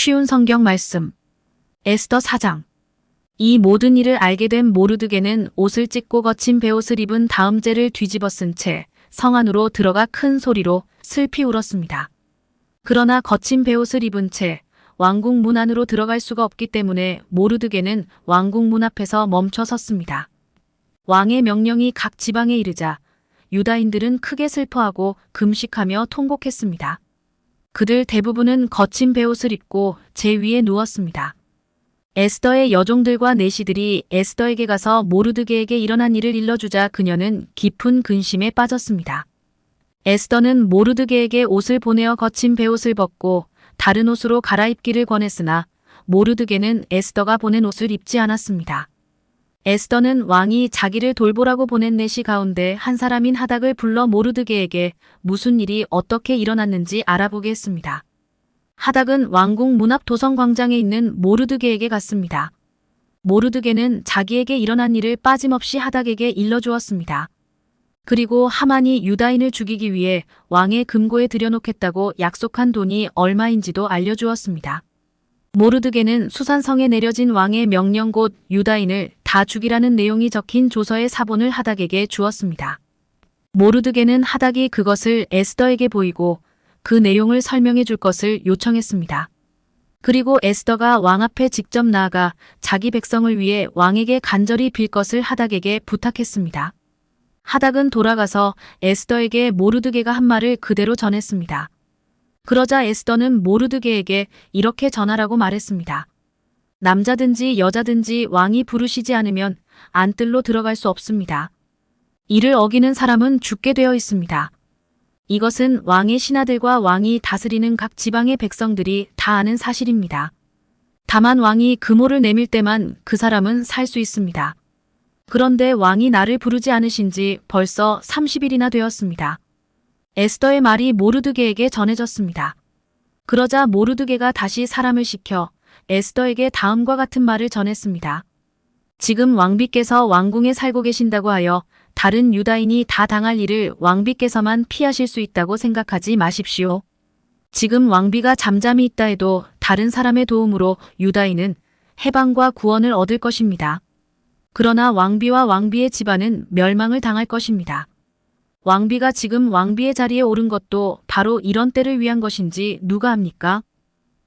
쉬운 성경 말씀. 에스더 4장. 이 모든 일을 알게 된 모르드게는 옷을 찢고 거친 베옷을 입은 다음째를 뒤집어 쓴 채 성 안으로 들어가 큰 소리로 슬피 울었습니다. 그러나 거친 베옷을 입은 채 왕궁 문 안으로 들어갈 수가 없기 때문에 모르드게는 왕궁 문 앞에서 멈춰 섰습니다. 왕의 명령이 각 지방에 이르자 유다인들은 크게 슬퍼하고 금식하며 통곡했습니다. 그들 대부분은 거친 베옷을 입고 제 위에 누웠습니다. 에스더의 여종들과 내시들이 에스더에게 가서 모르드게에게 일어난 일을 일러주자 그녀는 깊은 근심에 빠졌습니다. 에스더는 모르드게에게 옷을 보내어 거친 베옷을 벗고 다른 옷으로 갈아입기를 권했으나 모르드게는 에스더가 보낸 옷을 입지 않았습니다. 에스더는 왕이 자기를 돌보라고 보낸 내시 가운데 한 사람인 하닥을 불러 모르드게에게 무슨 일이 어떻게 일어났는지 알아보게 했습니다. 하닥은 왕궁 문 앞 도성광장에 있는 모르드게에게 갔습니다. 모르드게는 자기에게 일어난 일을 빠짐없이 하닥에게 일러주었습니다. 그리고 하만이 유다인을 죽이기 위해 왕의 금고에 들여놓겠다고 약속한 돈이 얼마인지도 알려주었습니다. 모르드게는 수산성에 내려진 왕의 명령 곧 유다인을 다 죽이라는 내용이 적힌 조서의 사본을 하닥에게 주었습니다. 모르드게는 하닥이 그것을 에스더에게 보이고 그 내용을 설명해 줄 것을 요청했습니다. 그리고 에스더가 왕 앞에 직접 나아가 자기 백성을 위해 왕에게 간절히 빌 것을 하닥에게 부탁했습니다. 하닥은 돌아가서 에스더에게 모르드게가 한 말을 그대로 전했습니다. 그러자 에스더는 모르드게에게 이렇게 전하라고 말했습니다. 남자든지 여자든지 왕이 부르시지 않으면 안뜰로 들어갈 수 없습니다. 이를 어기는 사람은 죽게 되어 있습니다. 이것은 왕의 신하들과 왕이 다스리는 각 지방의 백성들이 다 아는 사실입니다. 다만 왕이 금호를 내밀 때만 그 사람은 살 수 있습니다. 그런데 왕이 나를 부르지 않으신 지 벌써 30일이나 되었습니다. 에스더의 말이 모르드게에게 전해졌습니다. 그러자 모르드게가 다시 사람을 시켜 에스더에게 다음과 같은 말을 전했습니다. 지금 왕비께서 왕궁에 살고 계신다고 하여 다른 유다인이 다 당할 일을 왕비께서만 피하실 수 있다고 생각하지 마십시오. 지금 왕비가 잠잠히 있다 해도 다른 사람의 도움으로 유다인은 해방과 구원을 얻을 것입니다. 그러나 왕비와 왕비의 집안은 멸망을 당할 것입니다. 왕비가 지금 왕비의 자리에 오른 것도 바로 이런 때를 위한 것인지 누가 압니까?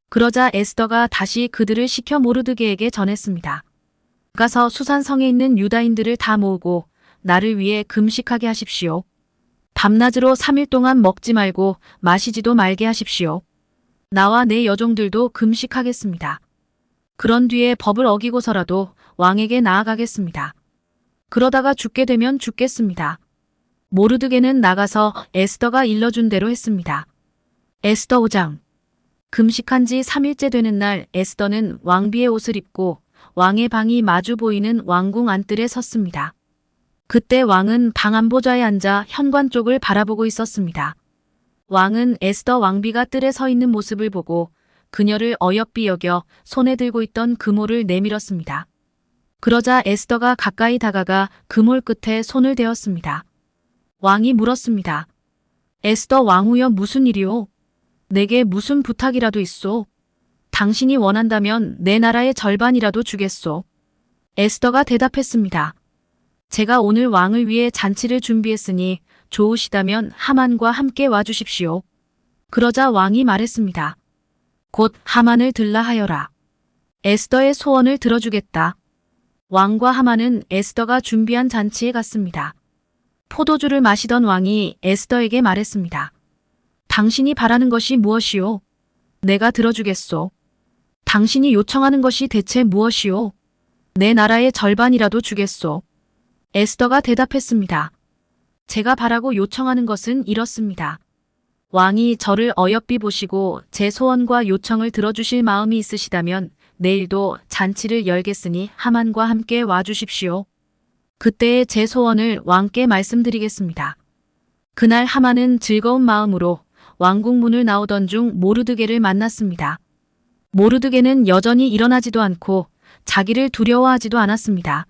그러자 에스더가 다시 그들을 시켜 모르드게에게 전했습니다. 가서 수산성에 있는 유다인들을 다 모으고 나를 위해 금식하게 하십시오. 밤낮으로 3일 동안 먹지 말고 마시지도 말게 하십시오. 나와 내 여종들도 금식하겠습니다. 그런 뒤에 법을 어기고서라도 왕에게 나아가겠습니다. 그러다가 죽게 되면 죽겠습니다. 모르드게는 나가서 에스더가 일러준 대로 했습니다. 에스더 5장. 금식한 지 3일째 되는 날 에스더는 왕비의 옷을 입고 왕의 방이 마주 보이는 왕궁 안뜰에 섰습니다. 그때 왕은 방 안보좌에 앉아 현관 쪽을 바라보고 있었습니다. 왕은 에스더 왕비가 뜰에 서 있는 모습을 보고 그녀를 어여삐 여겨 손에 들고 있던 금호를 내밀었습니다. 그러자 에스더가 가까이 다가가 금홀 끝에 손을 대었습니다. 왕이 물었습니다. 에스더 왕후여 무슨 일이오? 내게 무슨 부탁이라도 있소? 당신이 원한다면 내 나라의 절반이라도 주겠소. 에스더가 대답했습니다. 제가 오늘 왕을 위해 잔치를 준비했으니 좋으시다면 하만과 함께 와주십시오. 그러자 왕이 말했습니다. 곧 하만을 들라 하여라. 에스더의 소원을 들어주겠다. 왕과 하만은 에스더가 준비한 잔치에 갔습니다. 포도주를 마시던 왕이 에스더에게 말했습니다. 당신이 바라는 것이 무엇이오? 내가 들어주겠소. 당신이 요청하는 것이 대체 무엇이오? 내 나라의 절반이라도 주겠소. 에스더가 대답했습니다. 제가 바라고 요청하는 것은 이렇습니다. 왕이 저를 어여삐 보시고 제 소원과 요청을 들어주실 마음이 있으시다면 내일도 잔치를 열겠으니 하만과 함께 와주십시오. 그때의 제 소원을 왕께 말씀드리겠습니다. 그날 하만은 즐거운 마음으로 왕궁 문을 나오던 중 모르드게를 만났습니다. 모르드게는 여전히 일어나지도 않고 자기를 두려워하지도 않았습니다.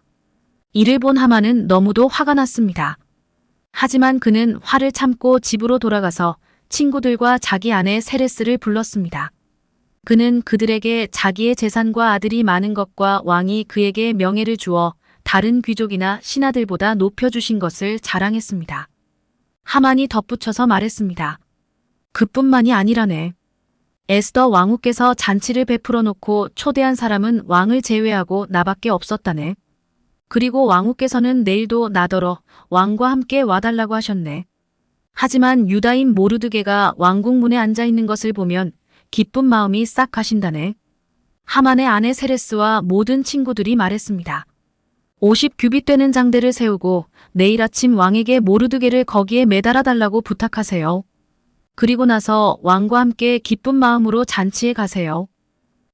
이를 본 하만은 너무도 화가 났습니다. 하지만 그는 화를 참고 집으로 돌아가서 친구들과 자기 아내 세레스를 불렀습니다. 그는 그들에게 자기의 재산과 아들이 많은 것과 왕이 그에게 명예를 주어 다른 귀족이나 신하들보다 높여주신 것을 자랑했습니다. 하만이 덧붙여서 말했습니다. 그뿐만이 아니라네. 에스더 왕후께서 잔치를 베풀어 놓고 초대한 사람은 왕을 제외하고 나밖에 없었다네. 그리고 왕후께서는 내일도 나더러 왕과 함께 와달라고 하셨네. 하지만 유다인 모르드게가 왕궁 문에 앉아 있는 것을 보면 기쁜 마음이 싹 가신다네. 하만의 아내 세레스와 모든 친구들이 말했습니다. 50규빗 되는 장대를 세우고 내일 아침 왕에게 모르드게를 거기에 매달아 달라고 부탁하세요. 그리고 나서 왕과 함께 기쁜 마음으로 잔치에 가세요.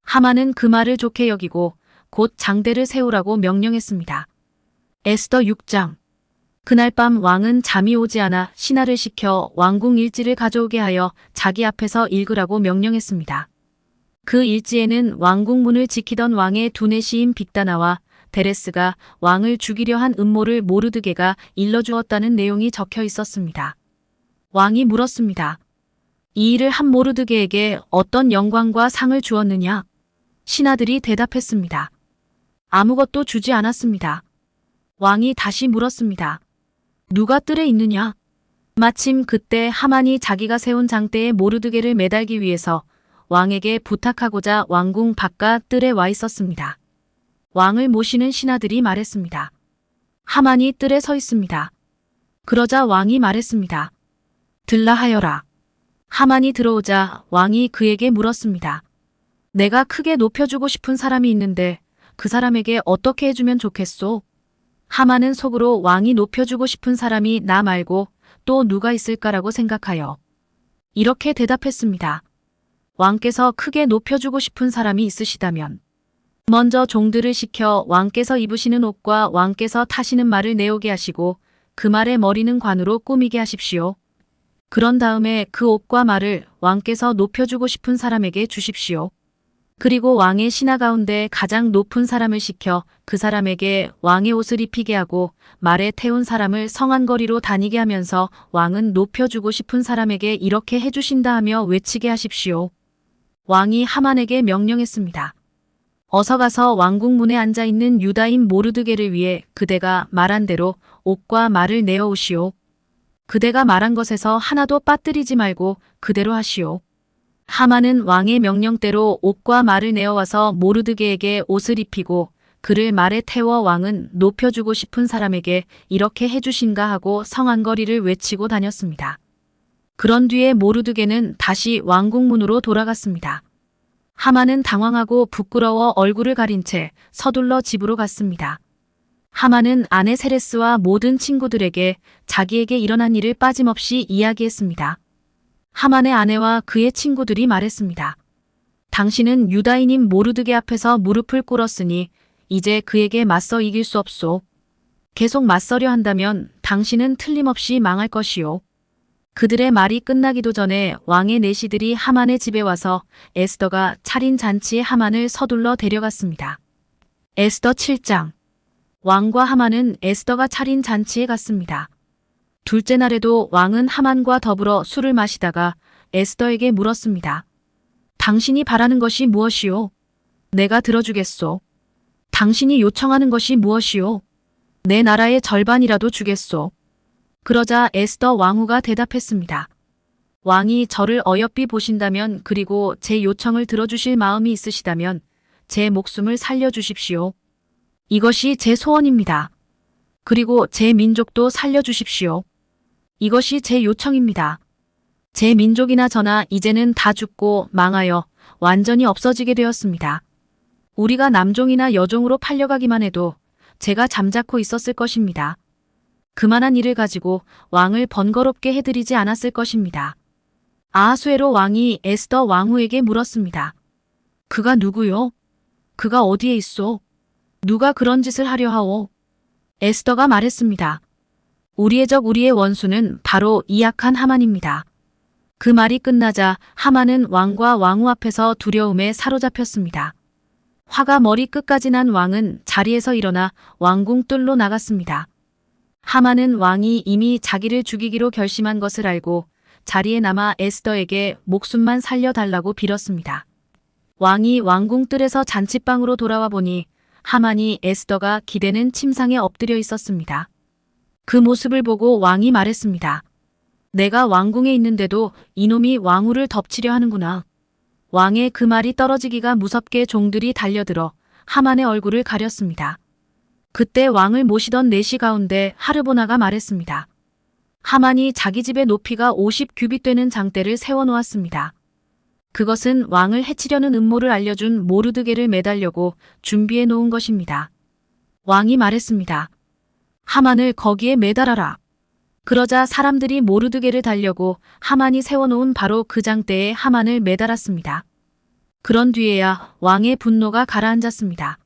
하만은 그 말을 좋게 여기고 곧 장대를 세우라고 명령했습니다. 에스더 6장. 그날 밤 왕은 잠이 오지 않아 신하를 시켜 왕궁 일지를 가져오게 하여 자기 앞에서 읽으라고 명령했습니다. 그 일지에는 왕궁 문을 지키던 왕의 두뇌 시인 빅다나와 데레스가 왕을 죽이려 한 음모를 모르드게가 일러주었다는 내용이 적혀 있었습니다. 왕이 물었습니다. 이 일을 한 모르드게에게 어떤 영광과 상을 주었느냐? 신하들이 대답했습니다. 아무것도 주지 않았습니다. 왕이 다시 물었습니다. 누가 뜰에 있느냐? 마침 그때 하만이 자기가 세운 장대에 모르드게를 매달기 위해서 왕에게 부탁하고자 왕궁 바깥 뜰에 와 있었습니다. 왕을 모시는 신하들이 말했습니다. 하만이 뜰에 서 있습니다. 그러자 왕이 말했습니다. 들라 하여라. 하만이 들어오자 왕이 그에게 물었습니다. 내가 크게 높여주고 싶은 사람이 있는데 그 사람에게 어떻게 해주면 좋겠소? 하만은 속으로 왕이 높여주고 싶은 사람이 나 말고 또 누가 있을까라고 생각하여 이렇게 대답했습니다. 왕께서 크게 높여주고 싶은 사람이 있으시다면 먼저 종들을 시켜 왕께서 입으시는 옷과 왕께서 타시는 말을 내오게 하시고 그 말의 머리는 관으로 꾸미게 하십시오. 그런 다음에 그 옷과 말을 왕께서 높여주고 싶은 사람에게 주십시오. 그리고 왕의 신하 가운데 가장 높은 사람을 시켜 그 사람에게 왕의 옷을 입히게 하고 말에 태운 사람을 성안거리로 다니게 하면서 왕은 높여주고 싶은 사람에게 이렇게 해주신다 하며 외치게 하십시오. 왕이 하만에게 명령했습니다. 어서 가서 왕궁 문에 앉아있는 유다인 모르드게를 위해 그대가 말한 대로 옷과 말을 내어오시오. 그대가 말한 것에서 하나도 빠뜨리지 말고 그대로 하시오. 하만은 왕의 명령대로 옷과 말을 내어와서 모르드게에게 옷을 입히고 그를 말에 태워 왕은 높여주고 싶은 사람에게 이렇게 해주신가 하고 성안거리를 외치고 다녔습니다. 그런 뒤에 모르드게는 다시 왕궁 문으로 돌아갔습니다. 하만은 당황하고 부끄러워 얼굴을 가린 채 서둘러 집으로 갔습니다. 하만은 아내 세레스와 모든 친구들에게 자기에게 일어난 일을 빠짐없이 이야기했습니다. 하만의 아내와 그의 친구들이 말했습니다. 당신은 유다인인 모르드게 앞에서 무릎을 꿇었으니 이제 그에게 맞서 이길 수 없소. 계속 맞서려 한다면 당신은 틀림없이 망할 것이오. 그들의 말이 끝나기도 전에 왕의 내시들이 하만의 집에 와서 에스더가 차린 잔치에 하만을 서둘러 데려갔습니다. 에스더 7장. 왕과 하만은 에스더가 차린 잔치에 갔습니다. 둘째 날에도 왕은 하만과 더불어 술을 마시다가 에스더에게 물었습니다. 당신이 바라는 것이 무엇이오? 내가 들어주겠소. 당신이 요청하는 것이 무엇이오? 내 나라의 절반이라도 주겠소. 그러자 에스더 왕후가 대답했습니다. 왕이 저를 어여삐 보신다면 그리고 제 요청을 들어주실 마음이 있으시다면 제 목숨을 살려주십시오. 이것이 제 소원입니다. 그리고 제 민족도 살려주십시오. 이것이 제 요청입니다. 제 민족이나 저나 이제는 다 죽고 망하여 완전히 없어지게 되었습니다. 우리가 남종이나 여종으로 팔려가기만 해도 제가 잠자코 있었을 것입니다. 그만한 일을 가지고 왕을 번거롭게 해드리지 않았을 것입니다. 아하수에로 왕이 에스더 왕후에게 물었습니다. 그가 누구요? 그가 어디에 있소? 누가 그런 짓을 하려 하오? 에스더가 말했습니다. 우리의 적 우리의 원수는 바로 이 악한 하만입니다. 그 말이 끝나자 하만은 왕과 왕후 앞에서 두려움에 사로잡혔습니다. 화가 머리 끝까지 난 왕은 자리에서 일어나 왕궁 뜰로 나갔습니다. 하만은 왕이 이미 자기를 죽이기로 결심한 것을 알고 자리에 남아 에스더에게 목숨만 살려달라고 빌었습니다. 왕이 왕궁 뜰에서 잔치방으로 돌아와 보니 하만이 에스더가 기대는 침상에 엎드려 있었습니다. 그 모습을 보고 왕이 말했습니다. 내가 왕궁에 있는데도 이놈이 왕후를 덮치려 하는구나. 왕의 그 말이 떨어지기가 무섭게 종들이 달려들어 하만의 얼굴을 가렸습니다. 그때 왕을 모시던 내시 가운데 하르보나가 말했습니다. 하만이 자기 집의 높이가 50규빗 되는 장대를 세워놓았습니다. 그것은 왕을 해치려는 음모를 알려준 모르드게를 매달려고 준비해 놓은 것입니다. 왕이 말했습니다. 하만을 거기에 매달아라. 그러자 사람들이 모르드게를 달려고 하만이 세워놓은 바로 그 장대에 하만을 매달았습니다. 그런 뒤에야 왕의 분노가 가라앉았습니다.